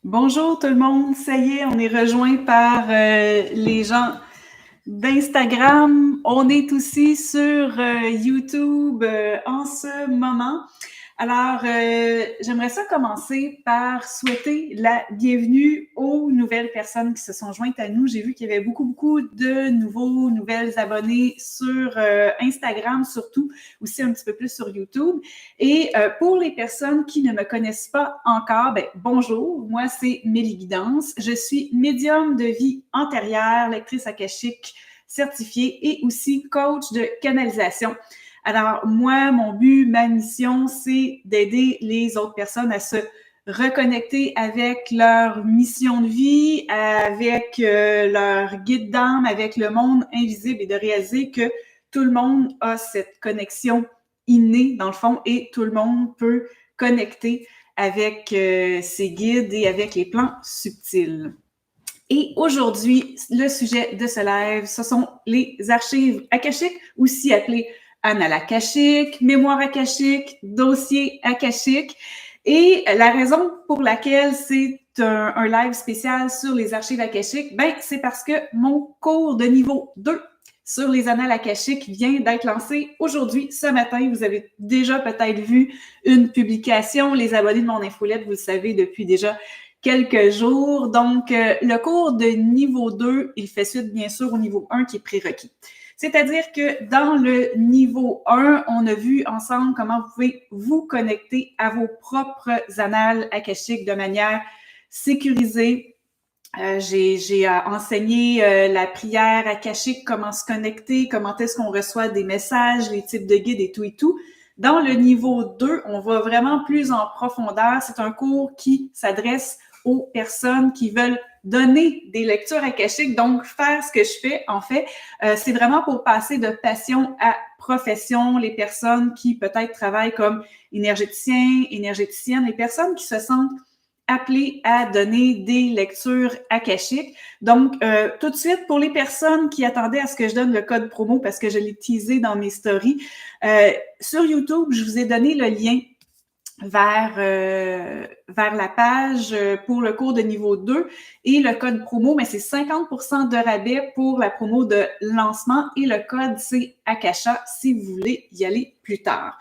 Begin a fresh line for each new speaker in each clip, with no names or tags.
Bonjour tout le monde, ça y est, on est rejoint par les gens d'Instagram. On est aussi sur YouTube en ce moment. Alors, j'aimerais ça commencer par souhaiter la bienvenue aux nouvelles personnes qui se sont jointes à nous. J'ai vu qu'il y avait beaucoup de nouvelles abonnés sur Instagram, surtout, aussi un petit peu plus sur YouTube. Et pour les personnes qui ne me connaissent pas encore, bonjour, moi c'est Mélie Guidance. Je suis médium de vie antérieure, lectrice akashique certifiée et aussi coach de canalisation. Alors, moi, mon but, ma mission, c'est d'aider les autres personnes à se reconnecter avec leur mission de vie, avec leur guide d'âme, avec le monde invisible et de réaliser que tout le monde a cette connexion innée, dans le fond, et tout le monde peut connecter avec ses guides et avec les plans subtils. Et aujourd'hui, le sujet de ce live, ce sont les archives akashiques, aussi appelées annales akashiques, mémoire akashique, dossier akashique. Et la raison pour laquelle c'est un live spécial sur les archives akashiques, c'est parce que mon cours de niveau 2 sur les annales akashiques vient d'être lancé aujourd'hui, ce matin. Vous avez déjà peut-être vu une publication. Les abonnés de mon infolette, vous le savez depuis déjà quelques jours. Donc, le cours de niveau 2, il fait suite, bien sûr, au niveau 1 qui est prérequis. C'est-à-dire que dans le niveau 1, on a vu ensemble comment vous pouvez vous connecter à vos propres annales akashiques de manière sécurisée. J'ai enseigné la prière akashique, comment se connecter, comment est-ce qu'on reçoit des messages, les types de guides et tout. Dans le niveau 2, on va vraiment plus en profondeur. C'est un cours qui s'adresse aux personnes qui veulent donner des lectures akashiques, donc faire ce que je fais, en fait. C'est vraiment pour passer de passion à profession, les personnes qui peut-être travaillent comme énergéticiens, énergéticiennes, les personnes qui se sentent appelées à donner des lectures akashiques. Donc, tout de suite, pour les personnes qui attendaient à ce que je donne le code promo, parce que je l'ai teasé dans mes stories, sur YouTube, je vous ai donné le lien vers la page pour le cours de niveau 2 et le code promo, mais c'est 50% de rabais pour la promo de lancement et le code c'est Akasha si vous voulez y aller plus tard.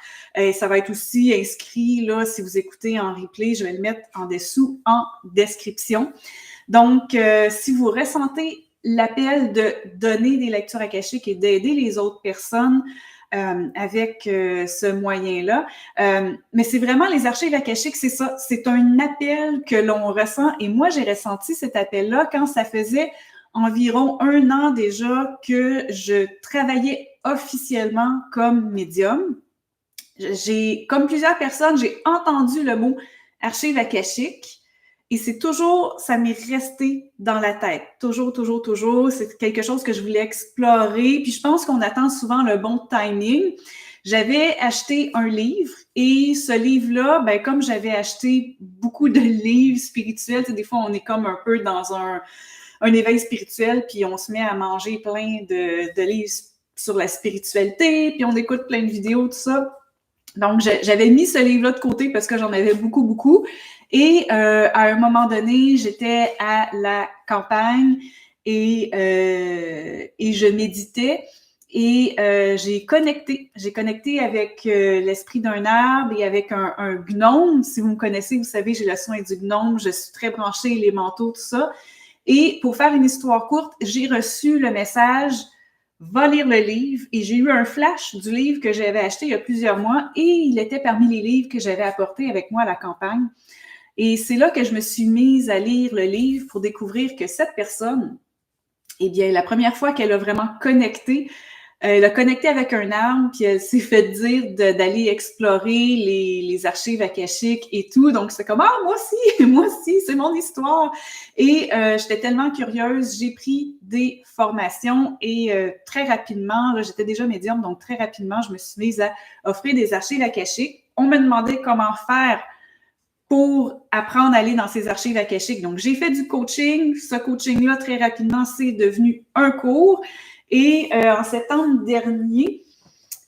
Ça va être aussi inscrit là si vous écoutez en replay, je vais le mettre en dessous en description. Donc, si vous ressentez l'appel de donner des lectures akashiques et d'aider les autres personnes avec ce moyen-là. Mais c'est vraiment les archives akashiques, c'est ça. C'est un appel que l'on ressent. Et moi, j'ai ressenti cet appel-là quand ça faisait environ 1 an déjà que je travaillais officiellement comme médium. Comme plusieurs personnes, j'ai entendu le mot archive akashique. Et ça m'est resté dans la tête. Toujours. C'est quelque chose que je voulais explorer. Puis je pense qu'on attend souvent le bon timing. J'avais acheté un livre et ce livre-là, comme j'avais acheté beaucoup de livres spirituels, des fois on est comme un peu dans un éveil spirituel, puis on se met à manger plein de livres sur la spiritualité, puis on écoute plein de vidéos, tout ça. Donc, j'avais mis ce livre-là de côté parce que j'en avais beaucoup. Et à un moment donné, j'étais à la campagne et je méditais et j'ai connecté avec l'esprit d'un arbre et avec un gnome. Si vous me connaissez, vous savez, j'ai le soin du gnome, je suis très branchée, les manteaux, tout ça. Et pour faire une histoire courte, j'ai reçu le message « Va lire le livre » et j'ai eu un flash du livre que j'avais acheté il y a plusieurs mois et il était parmi les livres que j'avais apportés avec moi à la campagne. Et c'est là que je me suis mise à lire le livre pour découvrir que cette personne, eh bien, la première fois qu'elle a vraiment connecté, elle a connecté avec un arbre, puis elle s'est fait dire d'aller explorer les archives akashiques et tout. Donc, c'est comme « Ah, moi aussi, c'est mon histoire! » Et j'étais tellement curieuse, j'ai pris des formations et très rapidement, là, j'étais déjà médium, donc très rapidement, je me suis mise à offrir des archives akashiques. On me demandait comment faire pour apprendre à aller dans ces archives akashiques. Donc, j'ai fait du coaching. Ce coaching-là, très rapidement, c'est devenu un cours. Et en septembre dernier,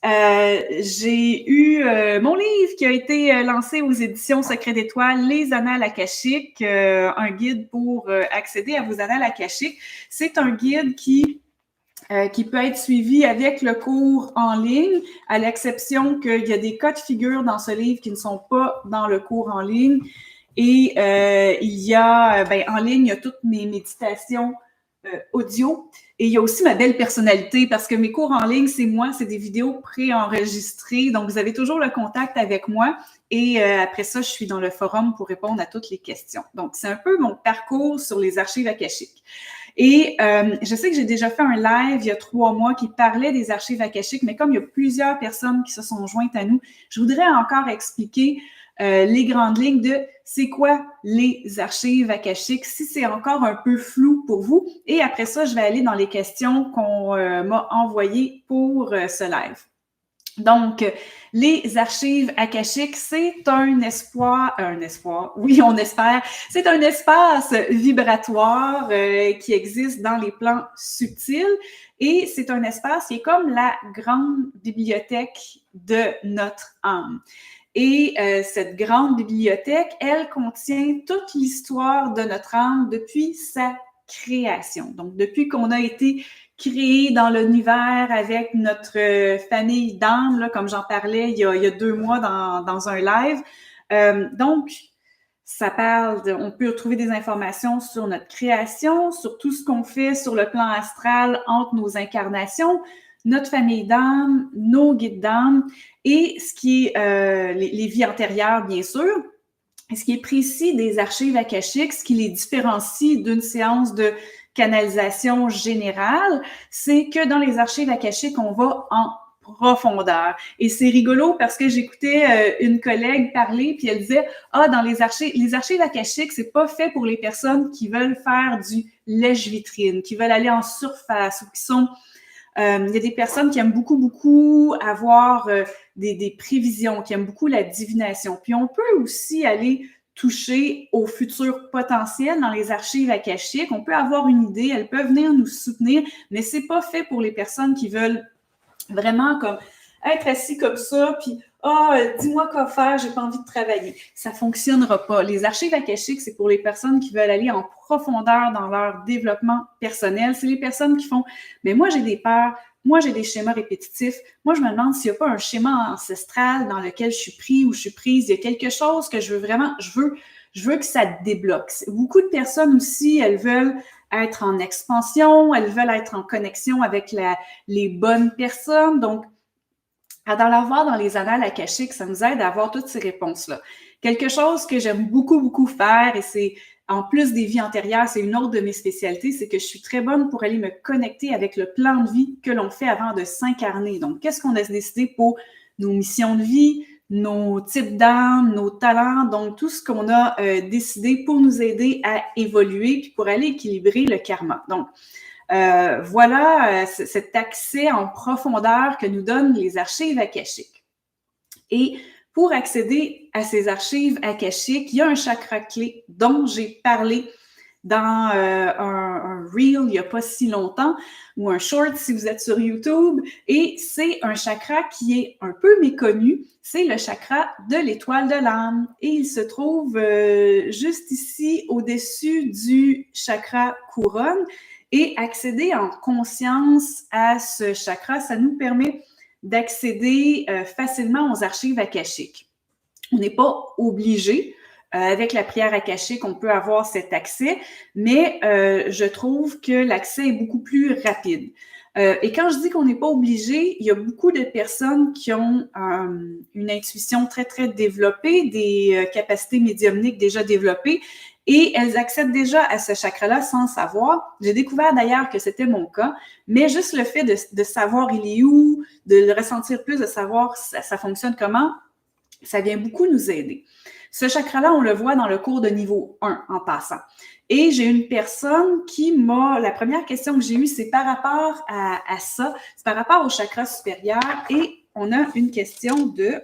J'ai eu mon livre qui a été lancé aux éditions Secret d'Étoile, Les Annales Akashiques, un guide pour accéder à vos annales akashiques. C'est un guide qui peut être suivi avec le cours en ligne, à l'exception qu'il y a des cas de figure dans ce livre qui ne sont pas dans le cours en ligne. Et il y a, en ligne, il y a toutes mes méditations audio. Et il y a aussi ma belle personnalité parce que mes cours en ligne, c'est moi, c'est des vidéos préenregistrées. Donc, vous avez toujours le contact avec moi. Et après ça, je suis dans le forum pour répondre à toutes les questions. Donc, c'est un peu mon parcours sur les archives akashiques. Et je sais que j'ai déjà fait un live il y a 3 mois qui parlait des archives akashiques, mais comme il y a plusieurs personnes qui se sont jointes à nous, je voudrais encore expliquer les grandes lignes de c'est quoi les archives akashiques, si c'est encore un peu flou pour vous. Et après ça, je vais aller dans les questions qu'on m'a envoyées pour ce live. Donc, les archives akashiques, c'est un espoir, oui, on espère, c'est un espace vibratoire qui existe dans les plans subtils et c'est un espace qui est comme la grande bibliothèque de notre âme. Et cette grande bibliothèque, elle contient toute l'histoire de notre âme depuis sa création. Donc, depuis qu'on a été créé dans l'univers avec notre famille d'âmes, comme j'en parlais il y a 2 mois dans un live. Donc, ça parle on peut retrouver des informations sur notre création, sur tout ce qu'on fait sur le plan astral entre nos incarnations, notre famille d'âmes, nos guides d'âmes et ce qui est les vies antérieures, bien sûr. Et ce qui est précis des archives akashiques, ce qui les différencie d'une séance de canalisation générale, c'est que dans les archives akashiques, on va en profondeur. Et c'est rigolo parce que j'écoutais une collègue parler, puis elle disait « Ah, dans les archives akashiques, c'est pas fait pour les personnes qui veulent faire du lèche-vitrine, qui veulent aller en surface ou qui sont... il y a des personnes qui aiment beaucoup, beaucoup avoir des prévisions, qui aiment beaucoup la divination. Puis on peut aussi aller toucher au futur potentiel dans les archives akashiques. On peut avoir une idée, elles peuvent venir nous soutenir, mais c'est pas fait pour les personnes qui veulent vraiment comme être assis comme ça, puis dis-moi quoi faire, j'ai pas envie de travailler. Ça fonctionnera pas. Les archives akashiques, c'est pour les personnes qui veulent aller en profondeur dans leur développement personnel. C'est les personnes qui font, mais moi j'ai des peurs, moi j'ai des schémas répétitifs. Moi je me demande s'il n'y a pas un schéma ancestral dans lequel je suis pris ou je suis prise. Il y a quelque chose que je veux vraiment, je veux que ça débloque. Beaucoup de personnes aussi, elles veulent être en expansion, elles veulent être en connexion avec les bonnes personnes. Donc, d'en avoir dans les annales akashiques, ça nous aide à avoir toutes ces réponses-là. Quelque chose que j'aime beaucoup, beaucoup faire, et c'est en plus des vies antérieures, c'est une autre de mes spécialités, c'est que je suis très bonne pour aller me connecter avec le plan de vie que l'on fait avant de s'incarner. Donc, qu'est-ce qu'on a décidé pour nos missions de vie, nos types d'âmes, nos talents, donc tout ce qu'on a décidé pour nous aider à évoluer puis pour aller équilibrer le karma. Donc, voilà cet accès en profondeur que nous donnent les archives akashiques. Et pour accéder à ces archives akashiques, il y a un chakra clé dont j'ai parlé dans un reel il n'y a pas si longtemps, ou un short si vous êtes sur YouTube, et c'est un chakra qui est un peu méconnu, c'est le chakra de l'étoile de l'âme, et il se trouve juste ici au-dessus du chakra couronne, et accéder en conscience à ce chakra, ça nous permet d'accéder facilement aux archives akashiques. On n'est pas obligé. Avec la prière akashique, on peut avoir cet accès, mais je trouve que l'accès est beaucoup plus rapide. Et quand je dis qu'on n'est pas obligé, il y a beaucoup de personnes qui ont une intuition très, très développée, des capacités médiumniques déjà développées, et elles accèdent déjà à ce chakra-là sans savoir. J'ai découvert d'ailleurs que c'était mon cas, mais juste le fait de savoir il est où, de le ressentir plus, de savoir ça fonctionne comment, ça vient beaucoup nous aider. Ce chakra-là, on le voit dans le cours de niveau 1 en passant. Et j'ai une personne qui la première question que j'ai eue, c'est par rapport à ça, c'est par rapport au chakra supérieur. Et on a une question de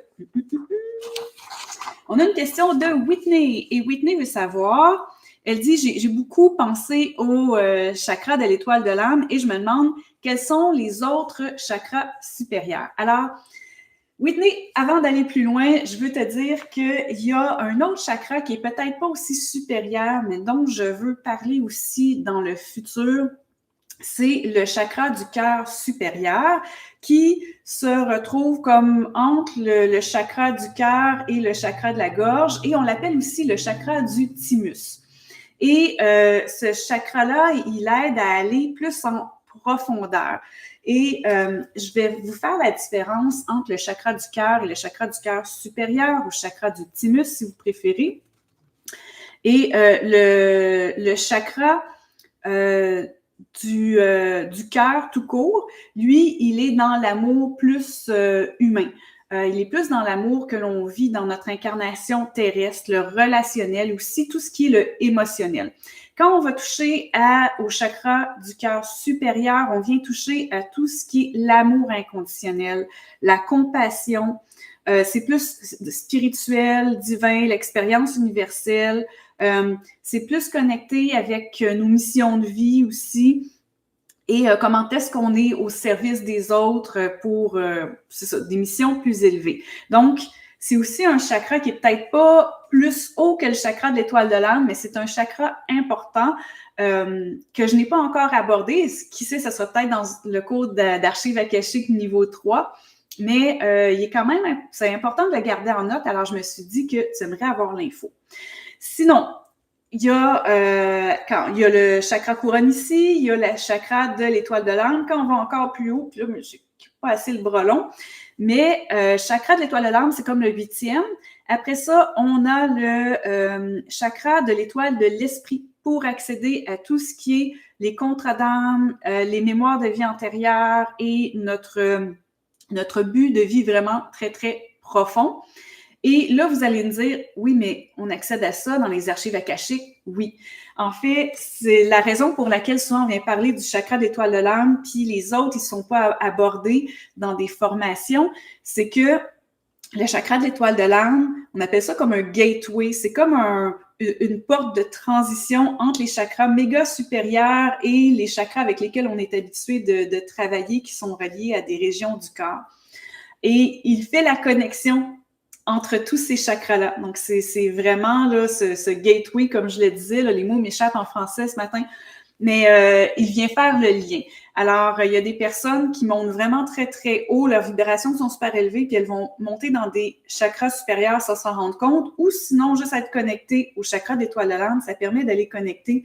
Whitney. Et Whitney veut savoir, elle dit, j'ai beaucoup pensé au chakra de l'étoile de l'âme et je me demande quels sont les autres chakras supérieurs. Alors, Whitney, avant d'aller plus loin, je veux te dire qu'il y a un autre chakra qui est peut-être pas aussi supérieur, mais dont je veux parler aussi dans le futur. C'est le chakra du cœur supérieur qui se retrouve comme entre le chakra du cœur et le chakra de la gorge, et on l'appelle aussi le chakra du thymus. Et ce chakra-là, il aide à aller plus en profondeur. Et je vais vous faire la différence entre le chakra du cœur et le chakra du cœur supérieur, ou chakra du thymus, si vous préférez. Et le chakra du cœur tout court, lui, il est dans l'amour plus humain. Il est plus dans l'amour que l'on vit dans notre incarnation terrestre, le relationnel, aussi tout ce qui est le émotionnel. Quand on va toucher au chakra du cœur supérieur, on vient toucher à tout ce qui est l'amour inconditionnel, la compassion. C'est plus spirituel, divin, l'expérience universelle. C'est plus connecté avec nos missions de vie aussi. Et comment est-ce qu'on est au service des autres pour c'est ça, des missions plus élevées. Donc, c'est aussi un chakra qui est peut-être pas plus haut que le chakra de l'étoile de l'âme, mais c'est un chakra important que je n'ai pas encore abordé. Qui sait, ça sera peut-être dans le cours d'archives akashiques niveau 3. Mais il est quand même, c'est important de le garder en note. Alors, je me suis dit que tu aimerais avoir l'info. Sinon, il y a le chakra couronne ici, il y a le chakra de l'étoile de l'âme. Quand on va encore plus haut, puis là, j'ai pas assez le bras long, mais chakra de l'étoile de l'âme, c'est comme le 8e. Après ça, on a le chakra de l'étoile de l'esprit pour accéder à tout ce qui est les contrats d'âme, les mémoires de vie antérieure et notre but de vie vraiment très, très profond. Et là, vous allez me dire, oui, mais on accède à ça dans les archives akashiques? Oui. En fait, c'est la raison pour laquelle souvent on vient parler du chakra d'étoile de l'âme, puis les autres, ils ne sont pas abordés dans des formations. C'est que le chakra de l'étoile de l'âme, on appelle ça comme un gateway. C'est comme une porte de transition entre les chakras méga supérieurs et les chakras avec lesquels on est habitué de travailler, qui sont reliés à des régions du corps. Et il fait la connexion entre tous ces chakras-là. Donc, c'est vraiment là, ce gateway, comme je le disais, là, les mots m'échappent en français ce matin, mais il vient faire le lien. Alors, il y a des personnes qui montent vraiment très, très haut, leurs vibrations sont super élevées, puis elles vont monter dans des chakras supérieurs sans s'en rendre compte, ou sinon, juste être connecté au chakra d'étoile de l'âme, ça permet d'aller connecter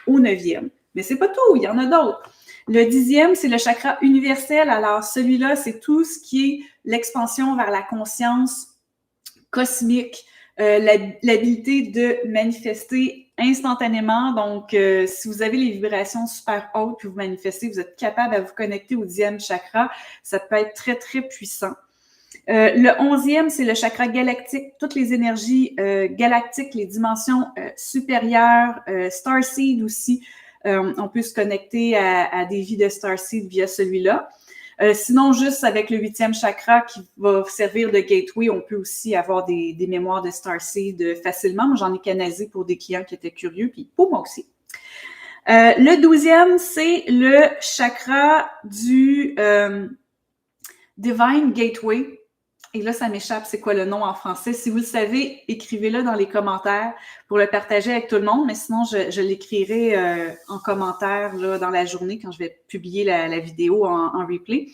au 9e. Mais c'est pas tout, il y en a d'autres. Le 10e, c'est le chakra universel. Alors, celui-là, c'est tout ce qui est l'expansion vers la conscience cosmique, l'habilité de manifester instantanément. Donc, si vous avez les vibrations super hautes puis vous manifestez, vous êtes capable à vous connecter au 10e chakra. Ça peut être très, très puissant. Le 11e, c'est le chakra galactique, toutes les énergies galactiques, les dimensions supérieures, Starseed aussi. On peut se connecter à des vies de Starseed via celui-là. Sinon, juste avec le 8e chakra qui va servir de gateway, on peut aussi avoir des mémoires de Starseed facilement. Moi, j'en ai canalisé pour des clients qui étaient curieux, puis pour moi aussi. Le 12e, c'est le chakra du Divine Gateway. Et là, ça m'échappe, c'est quoi le nom en français? Si vous le savez, écrivez-le dans les commentaires pour le partager avec tout le monde, mais sinon, je l'écrirai en commentaire là, dans la journée quand je vais publier la vidéo en replay.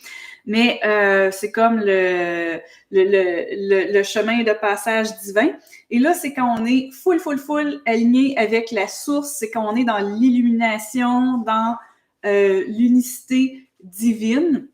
Mais c'est comme le chemin de passage divin. Et là, c'est quand on est full aligné avec la source, c'est quand on est dans l'illumination, dans l'unicité divine.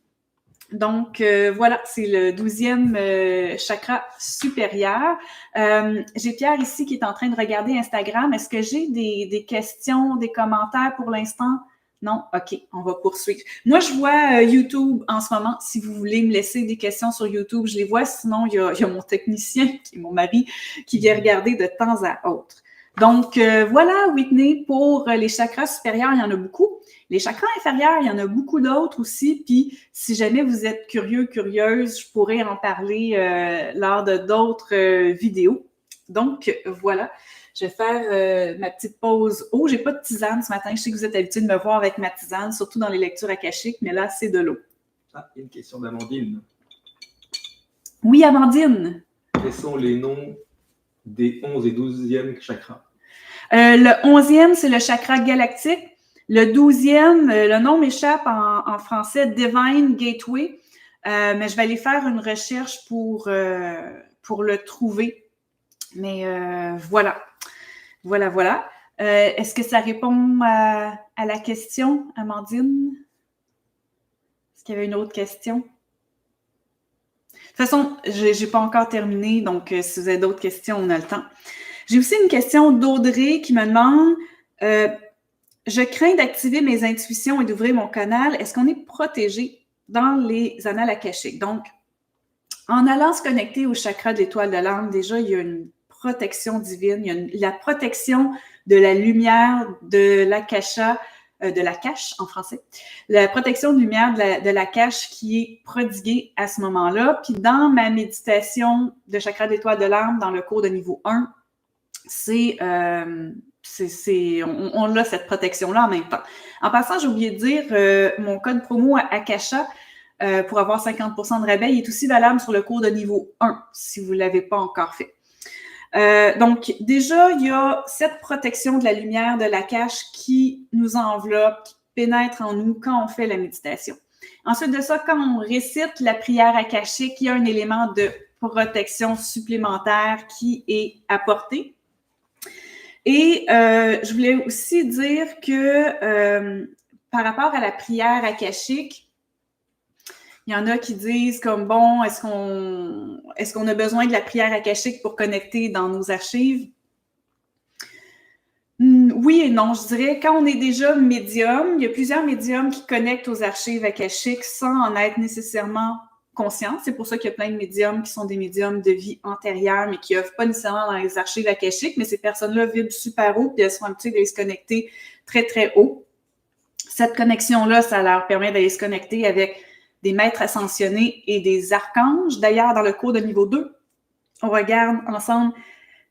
Donc, voilà, c'est le 12e chakra supérieur. J'ai Pierre ici qui est en train de regarder Instagram. Est-ce que j'ai des questions, des commentaires pour l'instant? Non? OK, on va poursuivre. Moi, je vois YouTube en ce moment. Si vous voulez me laisser des questions sur YouTube, je les vois. Sinon, il y a mon technicien, qui est mon mari, qui vient regarder de temps à autre. Donc, voilà, Whitney, pour les chakras supérieurs, il y en a beaucoup. Les chakras inférieurs, il y en a beaucoup d'autres aussi. Puis, si jamais vous êtes curieux, curieuse, je pourrais en parler lors de d'autres vidéos. Donc, voilà. Je vais faire ma petite pause eau. J'ai pas de tisane ce matin. Je sais que vous êtes habitués de me voir avec ma tisane, surtout dans les lectures akashiques, mais là, c'est de l'eau.
Ah, il y a une question d'Amandine.
Oui, Amandine.
Quels sont les noms des 11 et 12e chakras?
Le 11e, c'est le chakra galactique. Le 12e, le nom m'échappe en français, Divine Gateway. Mais je vais aller faire une recherche pour le trouver. Mais voilà. Voilà. Est-ce que ça répond à la question, Amandine? Est-ce qu'il y avait une autre question? De toute façon, je n'ai pas encore terminé, donc si vous avez d'autres questions, on a le temps. J'ai aussi une question d'Audrey qui me demande je crains d'activer mes intuitions et d'ouvrir mon canal. Est-ce qu'on est protégé dans les annales akashiques? Donc, en allant se connecter au chakra de l'étoile de l'âme, déjà, il y a une protection divine, il y a la protection de la lumière de l'akasha, de la cache en français, la protection de lumière de la cache qui est prodiguée à ce moment-là. Puis dans ma méditation de chakra de l'étoile de l'âme, dans le cours de niveau 1, on a cette protection-là en même temps. En passant, j'ai oublié de dire, mon code promo Akasha pour avoir 50% de rabais, il est aussi valable sur le cours de niveau 1, si vous ne l'avez pas encore fait. Donc, déjà, il y a cette protection de la lumière de la cache qui nous enveloppe, qui pénètre en nous quand on fait la méditation. Ensuite de ça, quand on récite la prière akashique, il y a un élément de protection supplémentaire qui est apporté. Et je voulais aussi dire que par rapport à la prière akashique, il y en a qui disent comme bon, est-ce qu'on a besoin de la prière akashique pour connecter dans nos archives? Oui et non, je dirais quand on est déjà médium, il y a plusieurs médiums qui connectent aux archives akashiques sans en être nécessairement conscients. C'est pour ça qu'il y a plein de médiums qui sont des médiums de vie antérieure, mais qui n'oeuvrent pas nécessairement dans les archives akashiques, mais ces personnes-là vibrent super haut puis elles sont habituées d'aller se connecter très, très haut. Cette connexion-là, ça leur permet d'aller se connecter avec des maîtres ascensionnés et des archanges. D'ailleurs, dans le cours de niveau 2, on regarde ensemble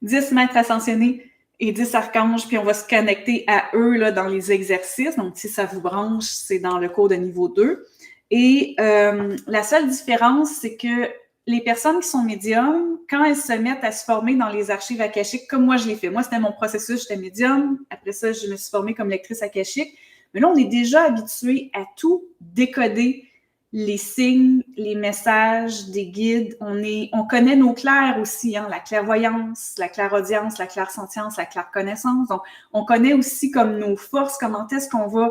10 maîtres ascensionnés et 10 archanges, puis on va se connecter à eux là, dans les exercices. Donc, si ça vous branche, c'est dans le cours de niveau 2. Et la seule différence, c'est que les personnes qui sont médiums, quand elles se mettent à se former dans les archives akashiques, comme moi je l'ai fait, moi c'était mon processus, j'étais médium, après ça je me suis formée comme lectrice akashique, mais là on est déjà habitué à tout décoder, les signes, les messages des guides, on connaît nos clairs aussi, hein, la clairvoyance, la clairaudience, la clairsentience, la clairconnaissance, donc on connaît aussi comme nos forces, comment est-ce qu'on va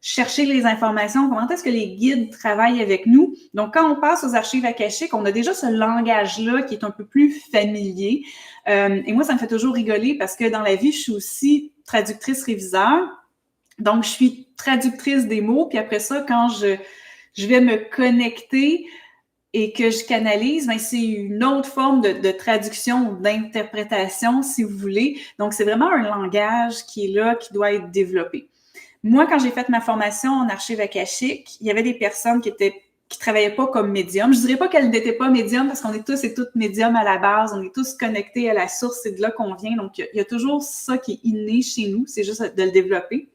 chercher les informations, comment est-ce que les guides travaillent avec nous. Donc, quand on passe aux archives akashiques, on a déjà ce langage-là qui est un peu plus familier. Et moi, ça me fait toujours rigoler parce que dans la vie, je suis aussi traductrice-réviseur. Donc, je suis traductrice des mots. Puis après ça, quand je vais me connecter et que je canalise, ben c'est une autre forme de traduction, d'interprétation, si vous voulez. Donc, c'est vraiment un langage qui est là, qui doit être développé. Moi, quand j'ai fait ma formation en archives akashiques, il y avait des personnes qui travaillaient pas comme médium. Je dirais pas qu'elles n'étaient pas médiums parce qu'on est tous et toutes médiums à la base. On est tous connectés à la source. C'est de là qu'on vient. Donc, il y a toujours ça qui est inné chez nous. C'est juste de le développer.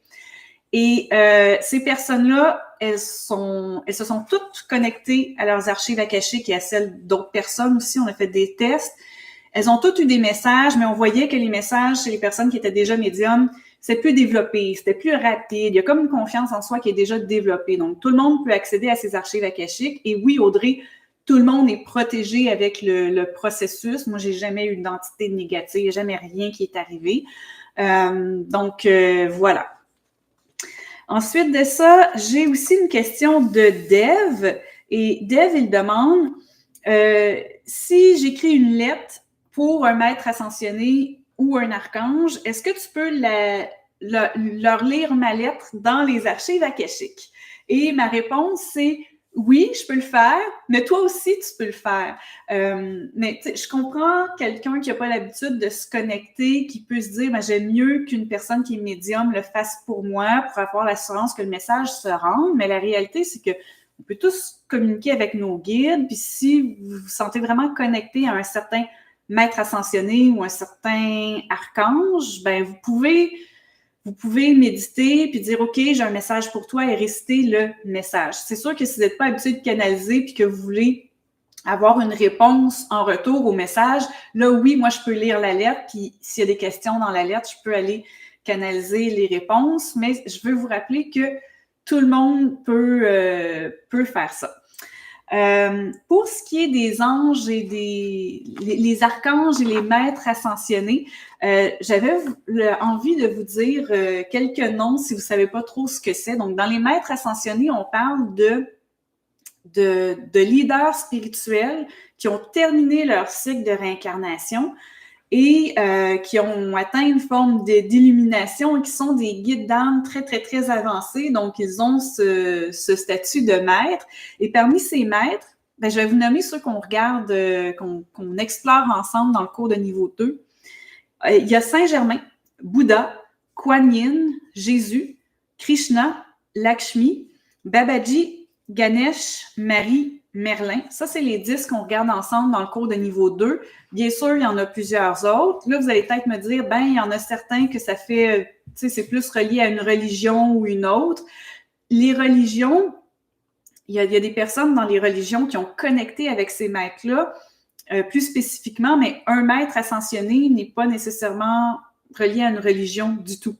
Et ces personnes-là, elles se sont toutes connectées à leurs archives akashiques et à celles d'autres personnes aussi. On a fait des tests. Elles ont toutes eu des messages, mais on voyait que les messages chez les personnes qui étaient déjà médiums, c'était plus développé, c'était plus rapide. Il y a comme une confiance en soi qui est déjà développée. Donc, tout le monde peut accéder à ces archives akashiques. Et oui, Audrey, tout le monde est protégé avec le processus. Moi, j'ai jamais eu d'identité négative, jamais rien qui est arrivé. Donc, voilà. Ensuite de ça, j'ai aussi une question de Dev. Et Dev, il demande si j'écris une lettre pour un maître ascensionné ou un archange, est-ce que tu peux leur lire ma lettre dans les archives akashiques? Et ma réponse, c'est oui, je peux le faire, mais toi aussi, tu peux le faire. Mais je comprends quelqu'un qui n'a pas l'habitude de se connecter, qui peut se dire, j'aime mieux qu'une personne qui est médium le fasse pour moi, pour avoir l'assurance que le message se rende. Mais la réalité, c'est que on peut tous communiquer avec nos guides. Puis si vous vous sentez vraiment connecté à un certain maître ascensionné ou un certain archange, ben vous pouvez méditer puis dire « OK, j'ai un message pour toi » et réciter le message. C'est sûr que si vous n'êtes pas habitué de canaliser puis que vous voulez avoir une réponse en retour au message, là, oui, moi, je peux lire la lettre puis s'il y a des questions dans la lettre, je peux aller canaliser les réponses, mais je veux vous rappeler que tout le monde peut faire ça. Pour ce qui est des anges et les archanges et les maîtres ascensionnés, j'avais envie de vous dire quelques noms si vous savez pas trop ce que c'est. Donc, dans les maîtres ascensionnés, on parle de leaders spirituels qui ont terminé leur cycle de réincarnation et qui ont atteint une forme d'illumination et qui sont des guides d'âme très, très, très avancés. Donc, ils ont ce statut de maître. Et parmi ces maîtres, ben, je vais vous nommer ceux qu'on regarde, qu'on explore ensemble dans le cours de niveau 2. Il y a Saint-Germain, Bouddha, Kuan Yin, Jésus, Krishna, Lakshmi, Babaji, Ganesh, Marie, Merlin. Ça, c'est les 10 qu'on regarde ensemble dans le cours de niveau 2. Bien sûr, il y en a plusieurs autres. Là, vous allez peut-être me dire, ben, il y en a certains que ça fait, tu sais, c'est plus relié à une religion ou une autre. Les religions, il y a des personnes dans les religions qui ont connecté avec ces maîtres-là, plus spécifiquement, mais un maître ascensionné n'est pas nécessairement relié à une religion du tout.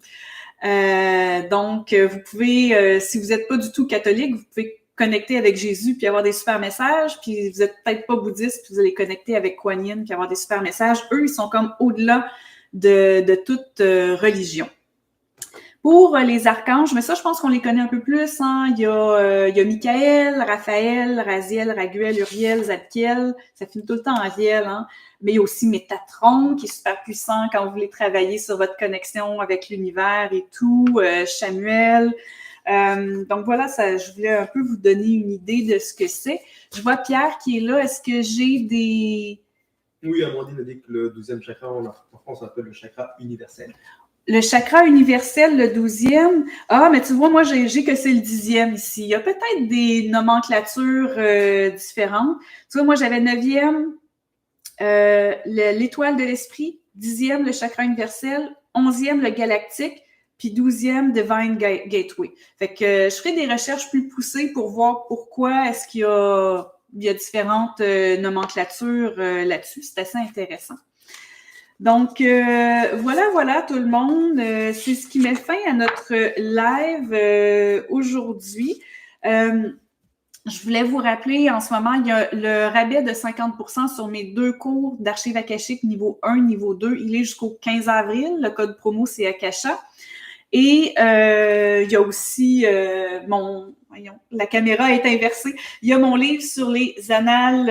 Donc, vous pouvez, si vous n'êtes pas du tout catholique, vous pouvez connecter avec Jésus puis avoir des super messages, puis vous n'êtes peut-être pas bouddhiste puis vous allez connecter avec Kuan Yin puis avoir des super messages. Eux, ils sont comme au-delà de toute religion. Pour les archanges, mais ça, je pense qu'on les connaît un peu plus. Hein? Il y a Michael, Raphaël, Raziel, Raguel, Uriel, Zadkiel. Ça finit tout le temps en Riel. Hein? Mais il y a aussi Métatron, qui est super puissant quand vous voulez travailler sur votre connexion avec l'univers et tout. Samuel. Donc voilà, ça, je voulais un peu vous donner une idée de ce que c'est. Je vois Pierre qui est là. Est-ce que j'ai des...
Oui, Amandine a dit que le 12e chakra, en France, on appelle le chakra universel.
Le chakra universel, le 12e. Ah, mais tu vois, moi, j'ai que c'est le 10e ici. Il y a peut-être des nomenclatures différentes. Tu vois, moi, j'avais 9e, l'étoile de l'esprit, 10e, le chakra universel, 11e, le galactique, puis 12e, Divine Gateway. Fait que je ferai des recherches plus poussées pour voir pourquoi est-ce qu'il y a différentes nomenclatures là-dessus. C'est assez intéressant. Donc, voilà tout le monde. C'est ce qui met fin à notre live aujourd'hui. Je voulais vous rappeler, en ce moment, il y a le rabais de 50% sur mes 2 cours d'archives akashiques niveau 1, niveau 2. Il est jusqu'au 15 avril. Le code promo, c'est Akasha. Et il y a aussi la caméra est inversée. Il y a mon livre sur les annales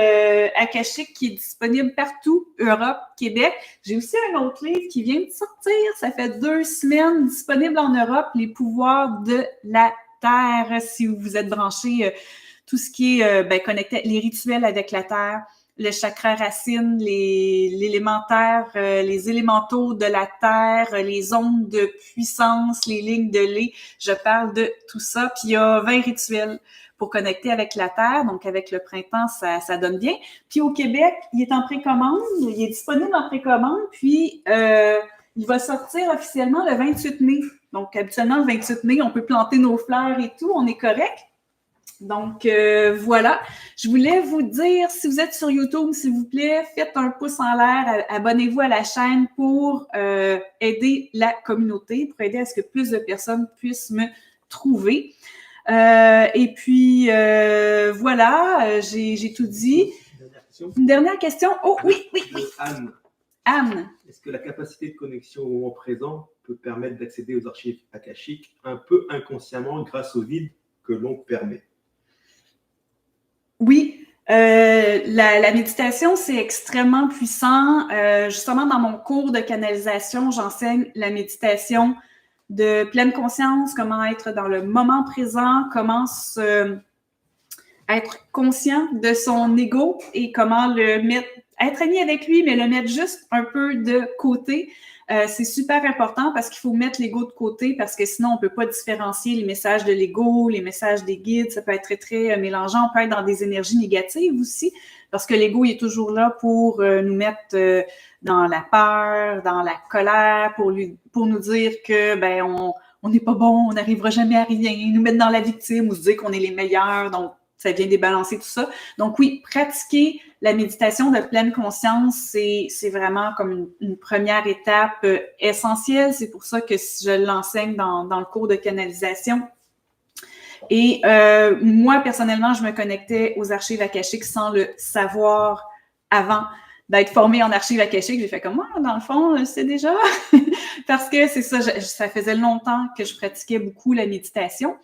akashiques qui est disponible partout, Europe, Québec. J'ai aussi un autre livre qui vient de sortir. Ça fait 2 semaines, disponible en Europe, Les pouvoirs de la Terre. Si vous êtes branché, tout ce qui est connecté, les rituels avec la Terre, le chakra racine, l'élémentaire, les élémentaux de la Terre, les ondes de puissance, les lignes de lait. Je parle de tout ça. Puis il y a 20 rituels pour connecter avec la Terre. Donc, avec le printemps, ça donne bien. Puis au Québec, il est en précommande. Il est disponible en précommande. Puis, il va sortir officiellement le 28 mai. Donc, habituellement, le 28 mai, on peut planter nos fleurs et tout. On est correct. Donc, voilà. Je voulais vous dire, si vous êtes sur YouTube, s'il vous plaît, faites un pouce en l'air, abonnez-vous à la chaîne pour aider la communauté, pour aider à ce que plus de personnes puissent me trouver. Et puis, voilà, j'ai tout dit. Une dernière question. Oh, oui. Anne.
Est-ce que la capacité de connexion au moment présent peut permettre d'accéder aux archives akashiques un peu inconsciemment grâce au vide que l'on permet?
Oui, la méditation, c'est extrêmement puissant. Justement, dans mon cours de canalisation, j'enseigne la méditation de pleine conscience, comment être dans le moment présent, comment être conscient de son ego et comment le mettre, être ami avec lui, mais le mettre juste un peu de côté. C'est super important parce qu'il faut mettre l'ego de côté parce que sinon, on peut pas différencier les messages de l'ego, les messages des guides. Ça peut être très, très mélangeant. On peut être dans des énergies négatives aussi. parce que l'ego il est toujours là pour nous mettre dans la peur, dans la colère, pour nous dire que ben on n'est pas bon, on n'arrivera jamais à rien, nous mettre dans la victime ou se dire qu'on est les meilleurs, donc ça vient débalancer tout ça. Donc oui, pratiquer la méditation de pleine conscience, c'est vraiment comme une première étape essentielle. C'est pour ça que je l'enseigne dans le cours de canalisation. Et moi, personnellement, je me connectais aux archives akashiques sans le savoir avant d'être formée en archives akashiques. J'ai fait comme moi, dans le fond, c'est déjà parce que c'est ça, ça faisait longtemps que je pratiquais beaucoup la méditation.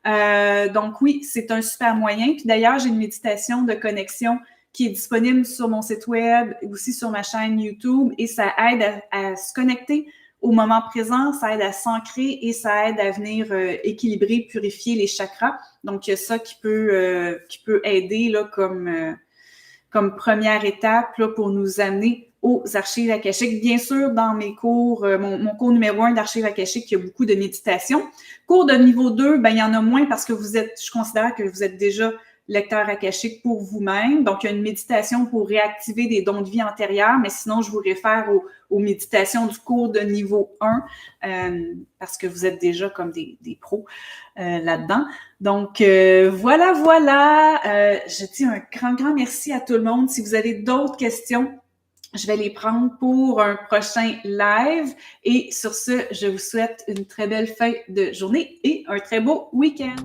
Donc oui, c'est un super moyen. Puis d'ailleurs, j'ai une méditation de connexion qui est disponible sur mon site web, aussi sur ma chaîne YouTube, et ça aide à se connecter au moment présent, ça aide à s'ancrer et ça aide à venir équilibrer, purifier les chakras. Donc, il y a ça qui peut aider là, comme première étape là, pour nous amener aux archives akashiques. Bien sûr, dans mes cours, mon cours numéro 1 d'archives akashiques, il y a beaucoup de méditation. Cours de niveau 2, ben, il y en a moins parce que je considère que vous êtes déjà lecteur akashique pour vous-même. Donc, il y a une méditation pour réactiver des dons de vie antérieurs, mais sinon, je vous réfère aux méditations du cours de niveau 1 parce que vous êtes déjà comme des pros là-dedans. Donc, voilà. Je dis un grand merci à tout le monde. Si vous avez d'autres questions, je vais les prendre pour un prochain live. Et sur ce, je vous souhaite une très belle fin de journée et un très beau week-end.